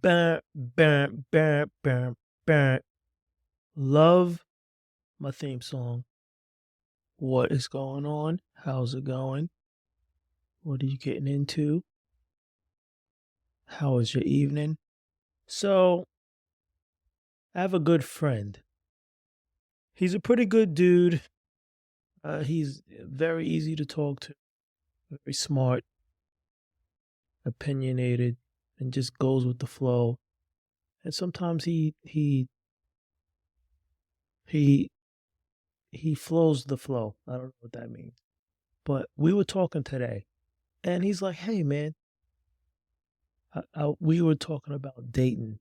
Bam, bam, bam, bam, bam. Love my theme song. What is going on? How's it going? What are you getting into? How was your evening? So, I have a good friend. He's a pretty good dude. He's very easy to talk to, very smart, opinionated, and just goes with the flow. And sometimes he he flows the flow. I don't know what that means. But we were talking today, and he's like, "Hey, man, we were talking about dating,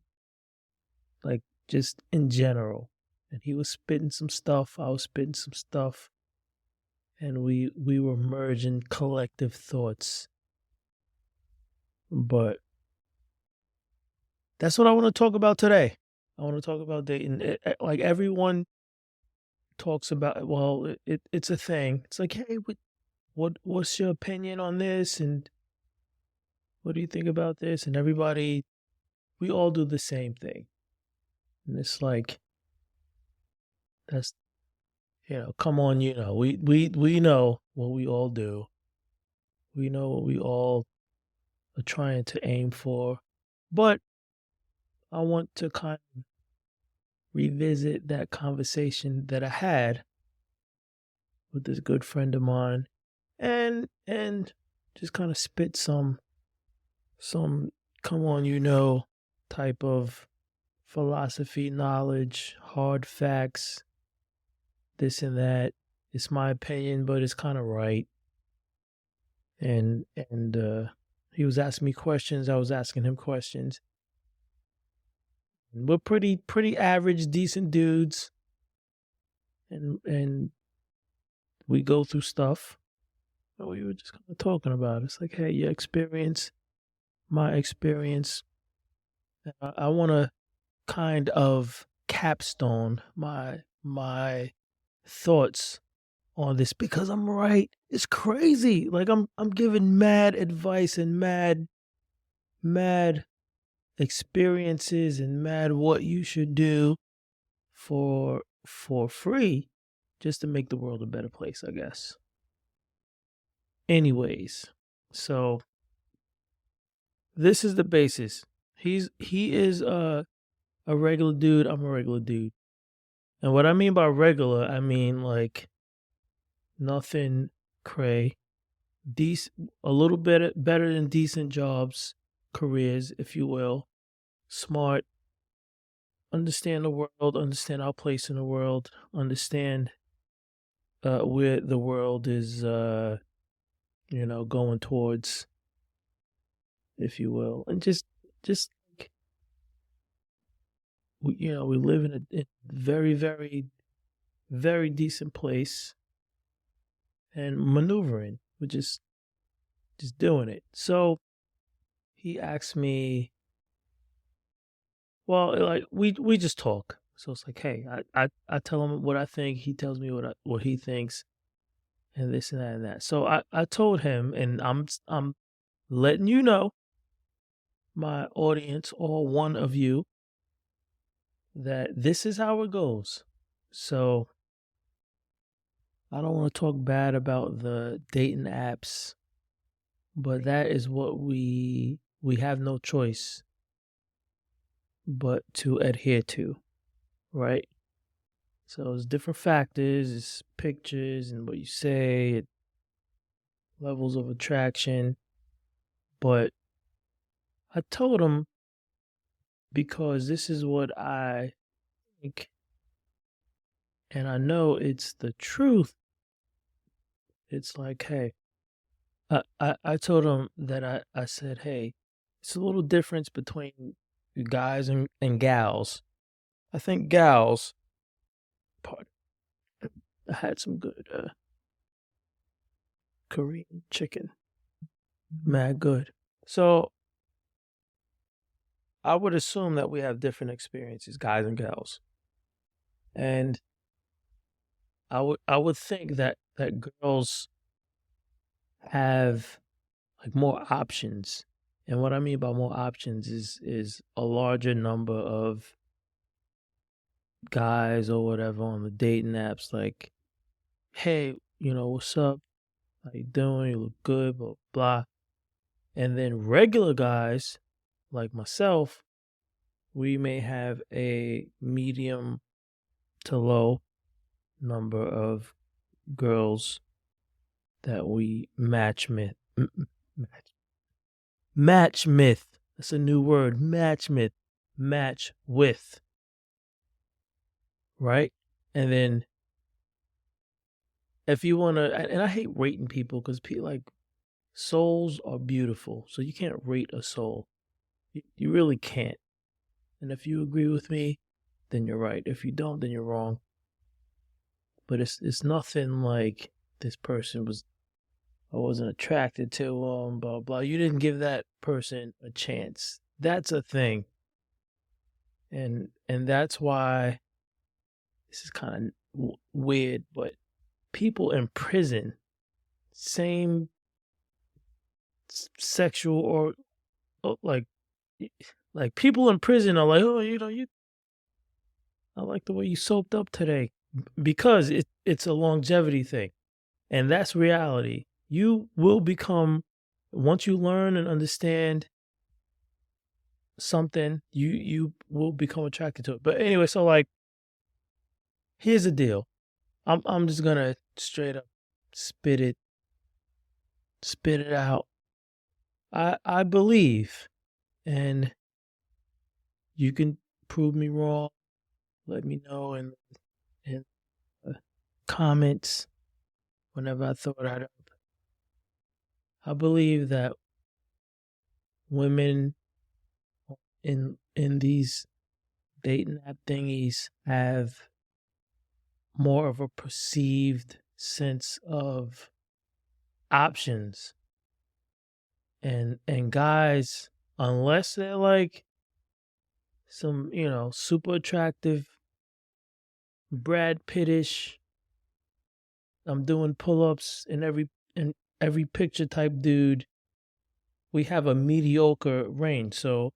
like just in general." And he was spitting some stuff. I was spitting some stuff, and we were merging collective thoughts. But that's what I want to talk about today. I want to talk about dating. Like everyone talks about. Well, it's a thing. It's like, hey, what's your opinion on this? And what do you think about this? And everybody, we all do the same thing. And it's like, that's, come on, we know what we all do. We know what we all are trying to aim for. But I want to kind of revisit that conversation that I had with this good friend of mine and just kind of spit some come on, type of philosophy, knowledge, hard facts, this and that. It's my opinion, but it's kind of right. And he was asking me questions. I was asking him questions. And we're pretty average, decent dudes, and we go through stuff. And we were just kind of talking about it. It's like, hey, your experience, my experience. I want to kind of capstone my thoughts on this because I'm right. It's crazy. Like I'm giving mad advice and mad experiences and mad what you should do for free just to make the world a better place, I guess. Anyways, so this is the basis. He is a regular dude, I'm a regular dude. And what I mean by regular, I mean like nothing cray, a little bit better than decent jobs, careers, if you will, smart, understand the world, understand our place in the world, understand where the world is, going towards, if you will, and just like we live in a very very very decent place and maneuvering. We're just doing it. So he asked me, well, like we just talk. So it's like, hey, I tell him what I think. He tells me what he thinks, and this and that and that. So I told him, and I'm letting you know, my audience, all one of you, that this is how it goes. So I don't want to talk bad about the dating apps, but that is what we have no choice but to adhere to, right? So it's different factors, it's pictures and what you say, levels of attraction. But I told him because this is what I think, and I know it's the truth. It's like, hey, I told him that I said, hey, it's a little difference between guys and gals. I think gals, pardon, I had some good Korean chicken. Mad good. So I would assume that we have different experiences, guys and gals. And I would think that girls have like more options And what I mean by more options is a larger number of guys or whatever on the dating apps, like, hey, what's up? How you doing? You look good, blah blah. And then regular guys like myself, we may have a medium to low number of girls that we match myth. That's a new word. Match with, right? And then if you want to, and I hate rating people because like souls are beautiful, so you can't rate a soul. You really can't. And if you agree with me, then you're right. If you don't, then you're wrong. But it's nothing like this person I wasn't attracted to them, blah blah. You didn't give that person a chance. That's a thing. And that's why this is kind of weird, but people in prison, same sexual or like people in prison are like, oh, I like the way you soaped up today, because it's a longevity thing, and that's reality. You will become, once you learn and understand something, you will become attracted to it. But anyway, so like, here's the deal. I'm just gonna straight up spit it out. I believe, and you can prove me wrong. Let me know in comments whenever I throw that up. I believe that women in these dating app thingies have more of a perceived sense of options, and guys, unless they're like some super attractive Brad Pittish, I'm doing pull-ups in every picture type dude, we have a mediocre range. So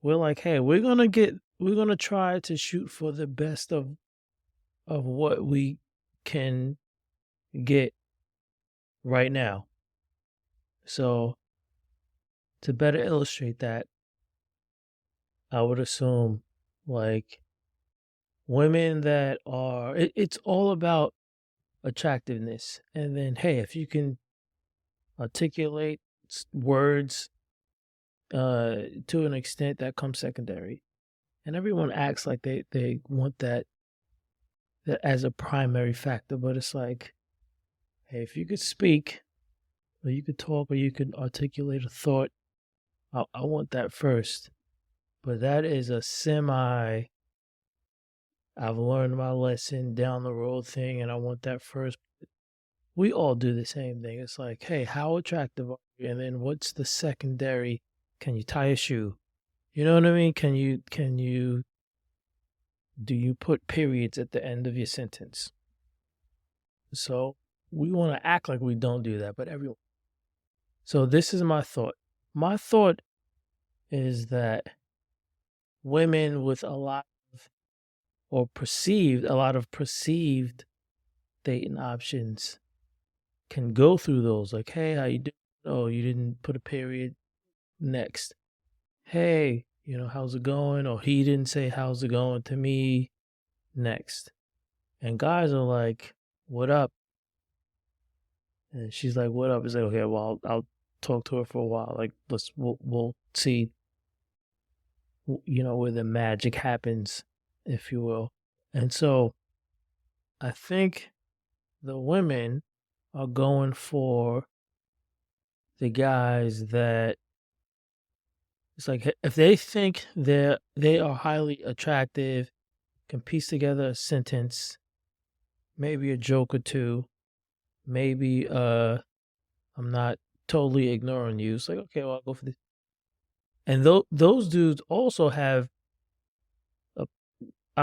we're like, hey, we're gonna try to shoot for the best of what we can get right now. So to better illustrate that, I would assume like women that are, it's all about attractiveness. And then, hey, if you can articulate words to an extent, that comes secondary. And everyone acts like they want that as a primary factor, but it's like, hey, if you could speak, or you could talk, or you could articulate a thought, I want that first. But that is a I've learned my lesson down the road thing, and I want that first. We all do the same thing. It's like, hey, how attractive are you? And then what's the secondary? Can you tie a shoe? You know what I mean? Do you put periods at the end of your sentence? So we want to act like we don't do that, but everyone. So this is my thought. My thought is that women with a lot of perceived dating options can go through those. Like, hey, how you doing? Oh, you didn't put a period. Next. Hey, how's it going? Or he didn't say how's it going to me. Next. And guys are like, what up? And she's like, what up? It's like, okay, well, I'll talk to her for a while. Like, we'll see, where the magic happens, if you will. And so I think the women are going for the guys that, it's like, if they think they are highly attractive, can piece together a sentence, maybe a joke or two, maybe I'm not totally ignoring you. It's like, okay, well, I'll go for this. And those dudes also have I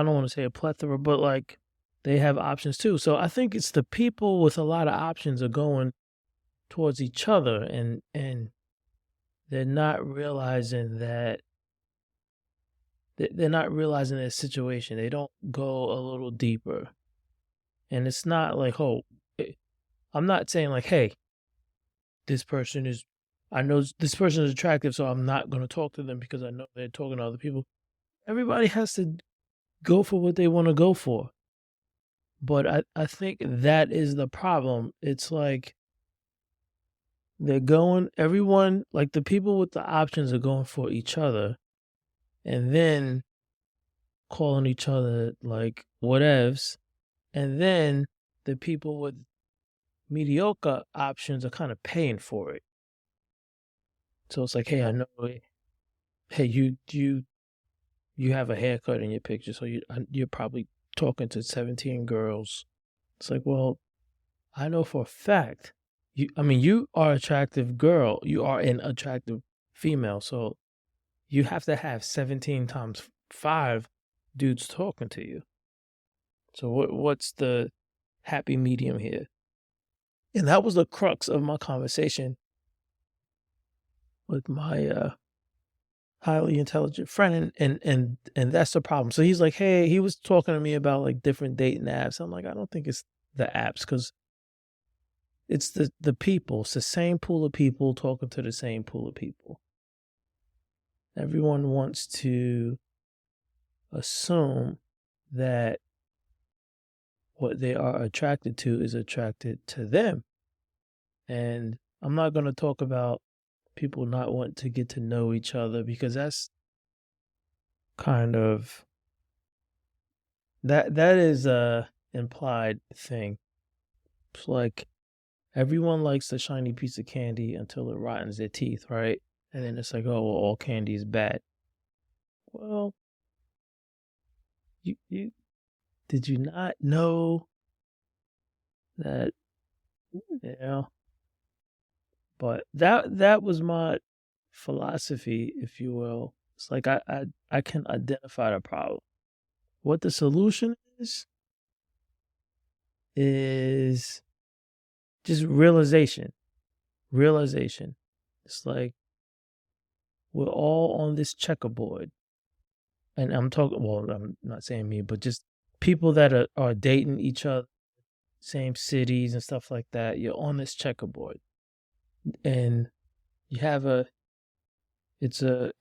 don't want to say a plethora, but like they have options too. So I think it's the people with a lot of options are going towards each other, and they're not realizing that they're not realizing their situation. They don't go a little deeper. And it's not like, oh, I'm not saying like, hey, this person is, I know this person is attractive, so I'm not going to talk to them because I know they're talking to other people. Everybody has to go for what they want to go for. But I think that is the problem. It's like they're going, everyone, like the people with the options are going for each other and then calling each other like whatevs. And then the people with mediocre options are kind of paying for it. So it's like, hey, I know, hey, you have a haircut in your picture, so you're probably talking to 17 girls. It's like, well, I know for a fact, you are an attractive girl, you are an attractive female, so you have to have 17 times 5 dudes talking to you. So what's the happy medium here? And that was the crux of my conversation with my highly intelligent friend, and that's the problem. So he's like, hey, he was talking to me about like different dating apps. I'm like, I don't think it's the apps, because it's the people. It's the same pool of people talking to the same pool of people. Everyone wants to assume that what they are attracted to is attracted to them. And I'm not going to talk about people not wanting to get to know each other, because that's kind of that is a implied thing. It's like everyone likes the shiny piece of candy until it rottens their teeth, right? And then it's like, oh, well, all candy is bad. Well, you did you not know that, you know? But that was my philosophy, if you will. It's like I can identify the problem. What the solution is just realization. Realization. It's like we're all on this checkerboard. And I'm talking, well, I'm not saying me, but just people that are dating each other, same cities and stuff like that. You're on this checkerboard. And you have it's a,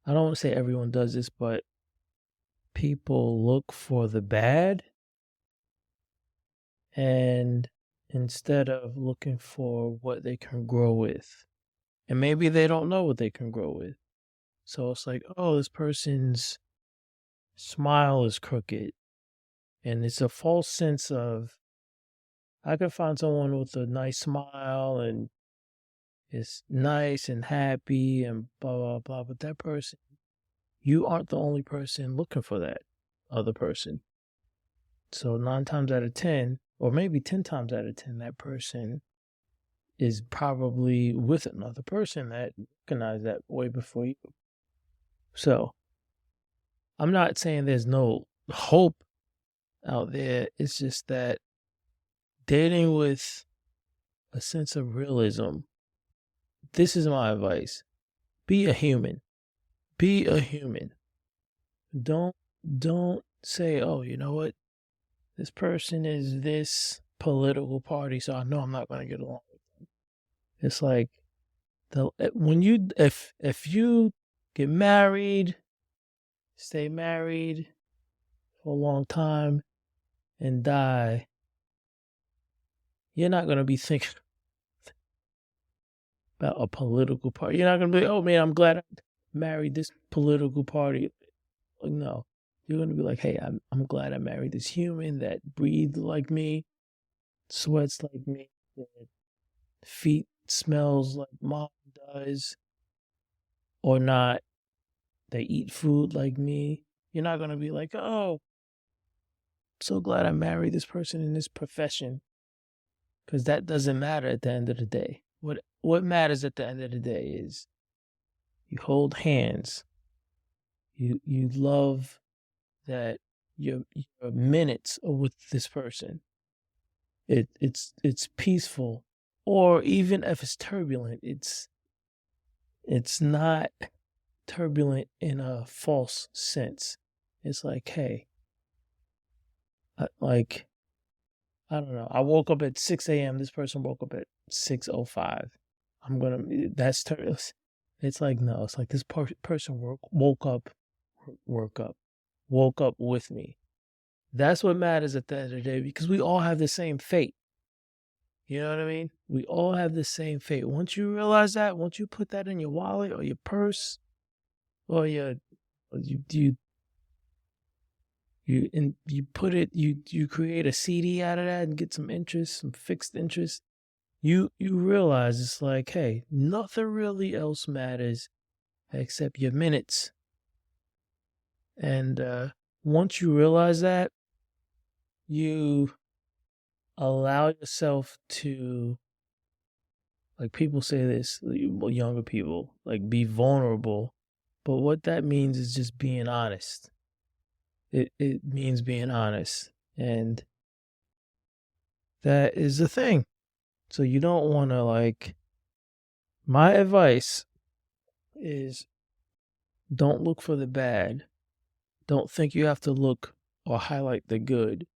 I don't want to say everyone does this, but people look for the bad, and instead of looking for what they can grow with. And maybe they don't know what they can grow with. So it's like, oh, this person's smile is crooked. And it's a false sense of, I could find someone with a nice smile and is nice and happy and blah, blah, blah. But that person, you aren't the only person looking for that other person. So 9 times out of 10, or maybe 10 times out of 10, that person is probably with another person that recognized that way before you. So I'm not saying there's no hope out there. It's just that dating with a sense of realism, this is my advice. Be a human. Be a human. Don't say, oh, you know what? This person is this political party, so I know I'm not going to get along with them. It's like when you if you get married, stay married for a long time, and die, you're not going to be thinking about a political party. You're not going to be, oh man, I'm glad I married this political party. No, you're going to be like, hey, I'm glad I married this human that breathes like me, sweats like me, that feet smells like mom does, or not. They eat food like me. You're not going to be like, oh, so glad I married this person in this profession, because that doesn't matter at the end of the day. What matters at the end of the day is you hold hands. You love that your minutes are with this person. It's peaceful or even if it's turbulent, it's not turbulent in a false sense. It's like, hey, like, I don't know. I woke up at 6 a.m. This person woke up at 6:05. It's like, no, it's like this person woke up with me. That's what matters at the end of the day, because we all have the same fate. You know what I mean? We all have the same fate. Once you realize that, once you put that in your wallet or your purse or you put it, you create a CD out of that and get some interest, some fixed interest. You realize it's like, hey, nothing really else matters except your minutes. And once you realize that, you allow yourself to, like, people say this, younger people, like, be vulnerable. But what that means is just being honest. It means being honest. And that is the thing. So you don't want to, like, my advice is don't look for the bad. Don't think you have to look or highlight the good.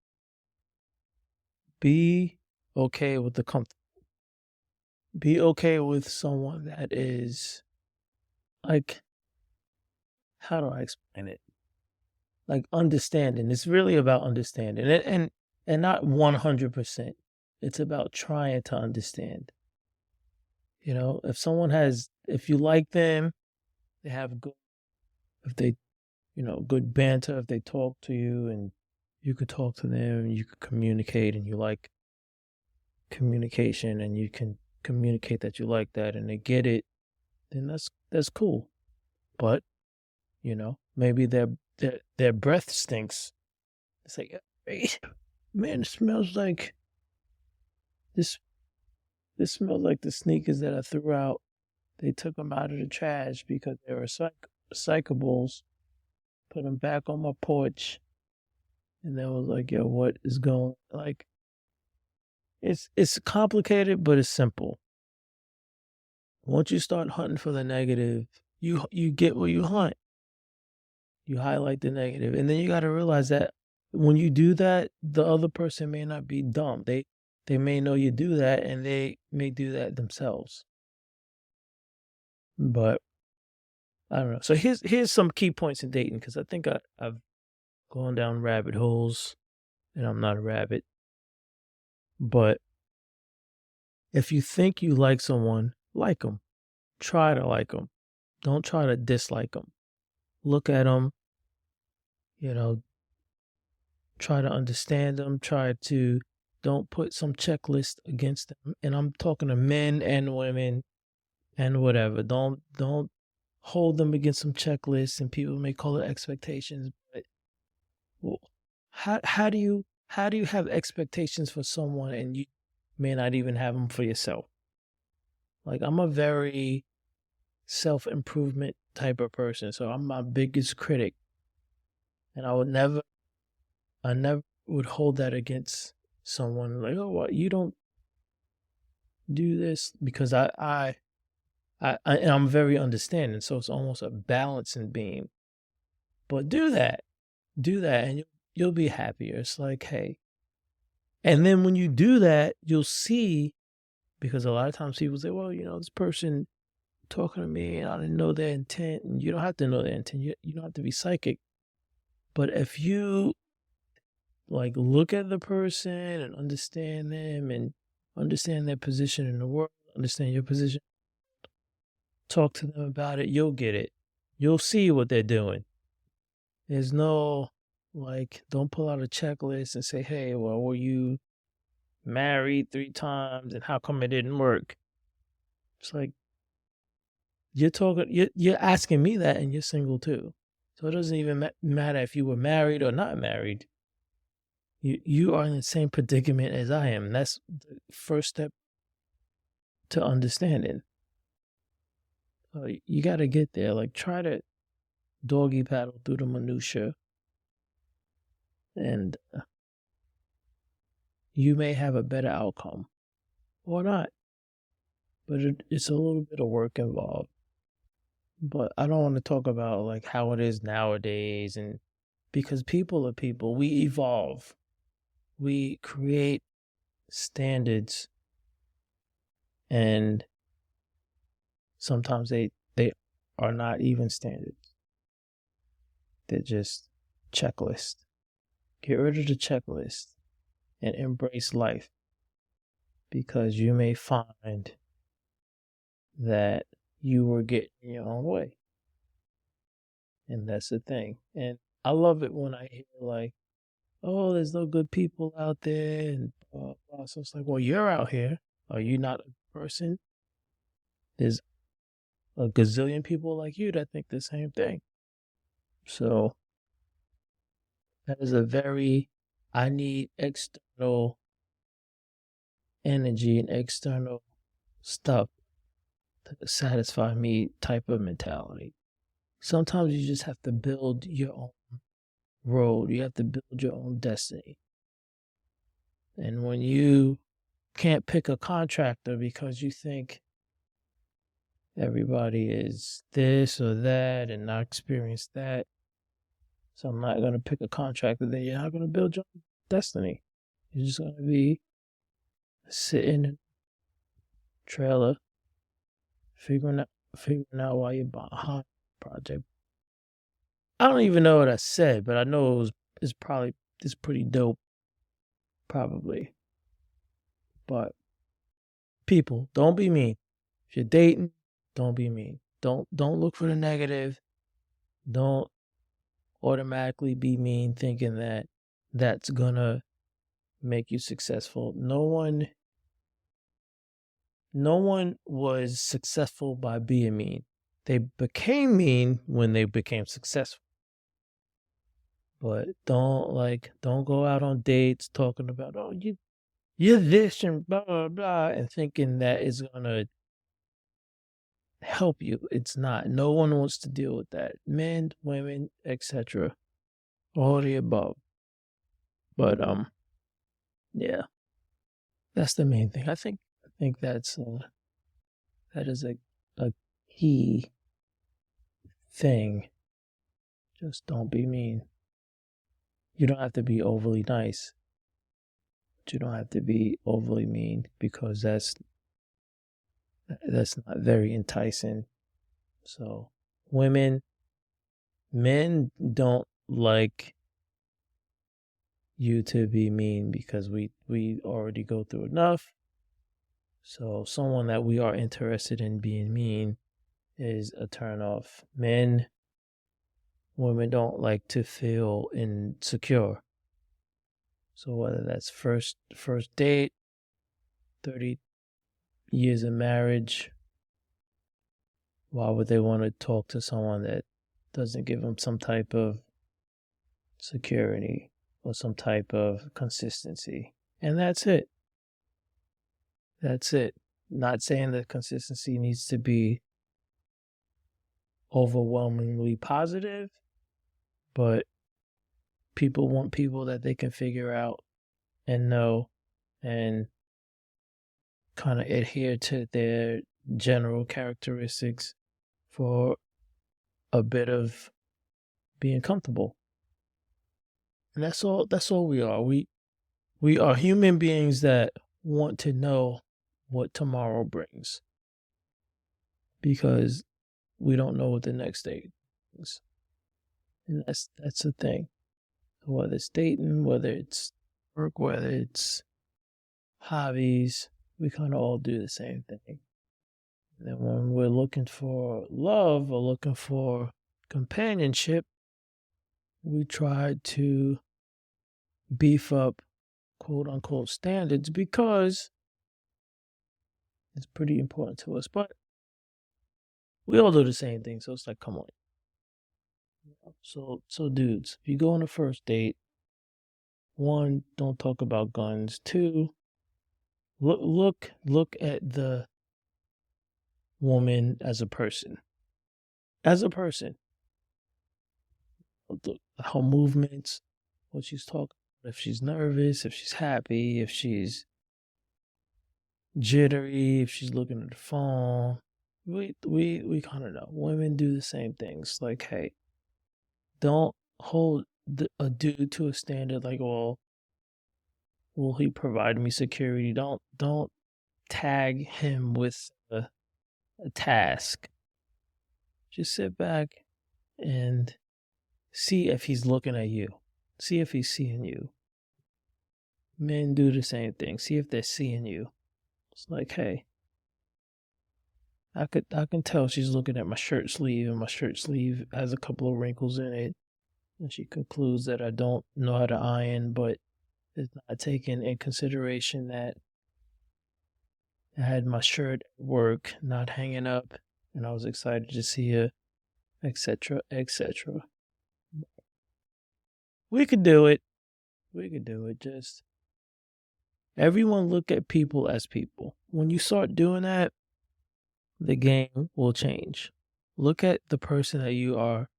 Be okay with the comfort. Be okay with someone that is, like, how do I explain it? Like, understanding. It's really about understanding, and not 100%. It's about trying to understand. You know, if you like them, they have good banter, if they talk to you and you could talk to them, you could communicate, and you like communication, and you can communicate that you like that, and they get it, then that's cool. But, maybe their breath stinks. It's like, hey, man, it smells like this smells like the sneakers that I threw out. They took them out of the trash because they were recyclables. Put them back on my porch, and then was like, yo, what is going, like, it's complicated, but it's simple. Once you start hunting for the negative, you get what you hunt. You highlight the negative, and then you got to realize that when you do that, the other person may not be dumb. They may know you do that, and they may do that themselves. But I don't know. So here's some key points in dating, because I think I've gone down rabbit holes, and I'm not a rabbit. But if you think you like someone, like them. Try to like them. Don't try to dislike them. Look at them. Try to understand them. Don't put some checklist against them. And I'm talking to men and women and whatever. Don't hold them against some checklists, and people may call it expectations. But how do you have expectations for someone and you may not even have them for yourself? Like, I'm a very self-improvement type of person, so I'm my biggest critic, and I never would hold that against someone, like, oh, what, you don't do this, because I'm very understanding, so it's almost a balancing beam. But do that, and you'll be happier. It's like, hey, and then when you do that, you'll see, because a lot of times people say, well, this person talking to me and I didn't know their intent. And you don't have to know their intent. You don't have to be psychic. But if you, like, look at the person and understand them and understand their position in the world, understand your position, talk to them about it, you'll get it. You'll see what they're doing. There's no, like, don't pull out a checklist and say, hey, well, were you married 3 times and how come it didn't work? It's like, you're asking me that, and you're single too. So it doesn't even matter if you were married or not married. You are in the same predicament as I am. That's the first step to understanding. You got to get there. Like, try to doggy paddle through the minutia, and you may have a better outcome or not. but it's a little bit of work involved. But I don't want to talk about like how it is nowadays, and because people are people, we evolve, we create standards, and sometimes they are not even standards. They're just checklists. Get rid of the checklist and embrace life, because you may find that you were getting in your own way. And that's the thing. And I love it when I hear like, oh, there's no good people out there, and blah, blah. So it's like, well, you're out here. Are you not a person? There's a gazillion people like you that think the same thing. So that is a very, I need external energy and external stuff to satisfy me type of mentality. Sometimes you just have to build your own road. You have to build your own destiny. And when you can't pick a contractor because you think everybody is this or that and not experience that, so I'm not going to pick a contractor, then you're not going to build your own destiny. You're just going to be sitting in a trailer figuring out why you're behind the project. I don't even know what I said, but I know it's pretty dope, probably. But people, don't be mean. If you're dating, don't be mean. Don't look for the negative. Don't automatically be mean, thinking that that's gonna make you successful. No one was successful by being mean. They became mean when they became successful. But don't go out on dates talking about, oh, you're this and blah blah blah, and thinking that is gonna help you. It's not. No one wants to deal with that. Men, women, etc. All the above. But yeah, that's the main thing. I think that is a key thing. Just don't be mean. You don't have to be overly nice, but you don't have to be overly mean, because that's not very enticing. So men don't like you to be mean, because we already go through enough. So someone that we are interested in being mean is a turn off. Women don't like to feel insecure. So whether that's first date, 30 years of marriage, why would they want to talk to someone that doesn't give them some type of security or some type of consistency? And that's it. That's it. Not saying that consistency needs to be overwhelmingly positive, but people want people that they can figure out and know and kind of adhere to their general characteristics for a bit of being comfortable. And that's all we are. We are human beings that want to know what tomorrow brings, because we don't know what the next day brings. And that's the thing. Whether it's dating, whether it's work, whether it's hobbies, we kind of all do the same thing. And when we're looking for love or looking for companionship, we try to beef up quote unquote standards, because it's pretty important to us. But we all do the same thing, so it's like, come on. So dudes, if you go on a first date, 1, don't talk about guns. 2, look at the woman as a person. As a person. Her movements, what she's talking about, if she's nervous, if she's happy, if she's jittery, if she's looking at the phone. We kind of know. Women do the same things. Like, hey, don't hold a dude to a standard like, well, will he provide me security? Don't tag him with a task. Just sit back and see if he's looking at you. See if he's seeing you. Men do the same thing. See if they're seeing you. It's like, hey, I can tell she's looking at my shirt sleeve, and my shirt sleeve has a couple of wrinkles in it. And she concludes that I don't know how to iron, but it's not taking in consideration that I had my shirt at work not hanging up, and I was excited to see her, etc., etc. We could do it. We could do it. Just everyone look at people as people. When you start doing that, the game will change. Look at the person that you are,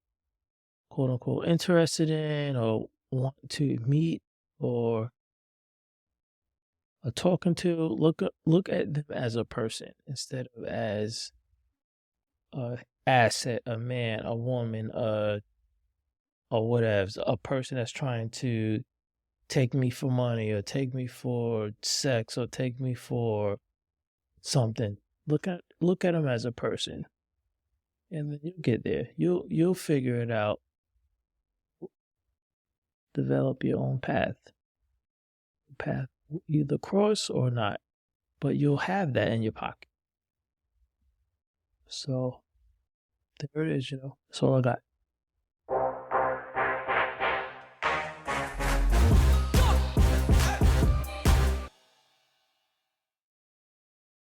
quote unquote, interested in or want to meet or are talking to. Look at them as a person instead of as a asset, a man, a woman, or whatever, a person that's trying to take me for money or take me for sex or take me for something. Look at them as a person, and then you'll get there. You'll figure it out. Develop your own path. Either cross or not, but you'll have that in your pocket. So there it is. That's all I got.